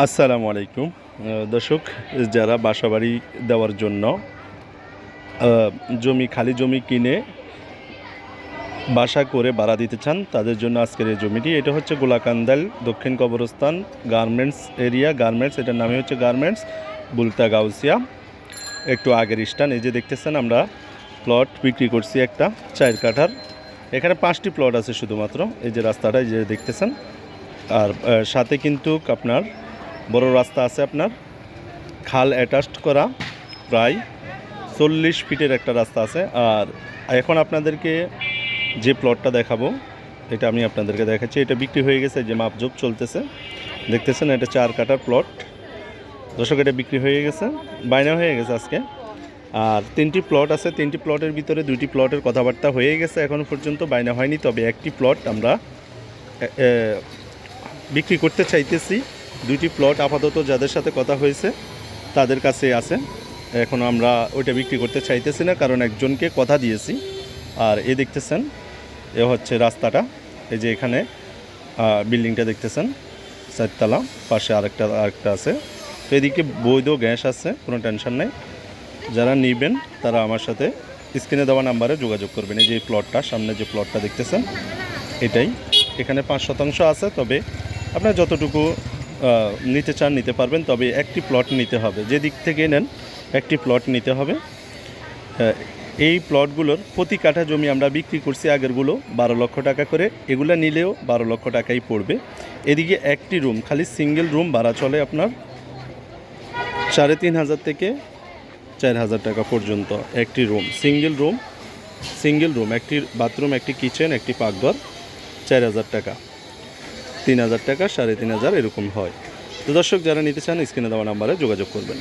আসসালামু আলাইকুম দর্শক, যারা বাসাবাড়ি দেওয়ার জন্য খালি জমি কিনে বাসা করে ভাড়া দিতে চান, তাদের জন্য আজকের এই জমিটি। এটা হচ্ছে গোলাকান্দাল দক্ষিণ কবরস্থান গার্মেন্টস এরিয়া। এটার নামে হচ্ছে গার্মেন্টস বুলতা গাউসিয়া, একটু আগের স্থান। এই যে দেখতেছেন, আমরা প্লট বিক্রি করছি একটা 4 কাঠার। এখানে 5টি প্লট আছে শুধুমাত্র। এই যে রাস্তাটা এই যে দেখতেছেন, আর সাথে কিন্তু আপনার বড় রাস্তা আছে, আপনার খাল অ্যাটাচড করা, প্রায় 40 ফিটের একটা রাস্তা আছে। আর এখন আপনাদেরকে যে প্লটটা দেখাবো, এটা আমি আপনাদেরকে দেখাচ্ছি। এটা বিক্রি হয়ে গেছে, যে মাপজোপ চলতেছে, দেখতেছেন। এটা 4 কাঠার প্লট দর্শক, এটা বিক্রি হয়ে গেছে, বাইনা হয়ে গেছে আজকে। আর 3টি প্লট আছে, 3টি প্লটের ভিতরে 2টি প্লটের কথাবার্তা হয়ে গেছে, এখনও পর্যন্ত বাইনা হয়নি। তবে একটি প্লট আমরা বিক্রি করতে চাইতেছি। 2টি প্লট আপাতত যাদের সাথে কথা হয়েছে তাদের কাছে আছে। এখন আমরা ওইটা বিক্রি করতে চাইতেছি না, কারণ একজনকে কথা দিয়েছি। আর এ দেখতেছেন, এ হচ্ছে রাস্তাটা। এই যে এখানে বিল্ডিংটা দেখতেছেন, 4 তলা, পাশে আরেকটা আছে। তো এদিকে বৈধ গ্যাস আছে, কোনো টেনশন নেই। যারা নেবেন তারা আমার সাথে স্ক্রিনে দেওয়া নাম্বারে যোগাযোগ করবেন। এই যে প্লটটা, সামনে যে প্লটটা দেখতেছেন, এটাই। এখানে 5% আছে, তবে আপনার যতটুকু নিতে চান নিতে পারবেন। তবে একটি প্লট নিতে হবে, যে দিক থেকে নেন একটি প্লট নিতে হবে। এই প্লটগুলোর প্রতি কাঠা জমি আমরা বিক্রি করছি আগেরগুলো 12 লক্ষ টাকা করে। এগুলো নিলেও 12 লক্ষ টাকাই পড়বে। এদিকে একটি রুম, খালি সিঙ্গেল রুম ভাড়া চলে আপনার 3,500 থেকে 4,000 টাকা পর্যন্ত। একটি রুম, সিঙ্গেল রুম, একটি বাথরুম, একটি কিচেন, একটি পাকঘর, 4,000 টাকা, 3,000 টাকা, 3,500 এরকম হয়। তো দর্শক, যারা নিতে চান স্ক্রিনে দেওয়া নাম্বারে যোগাযোগ করবেন।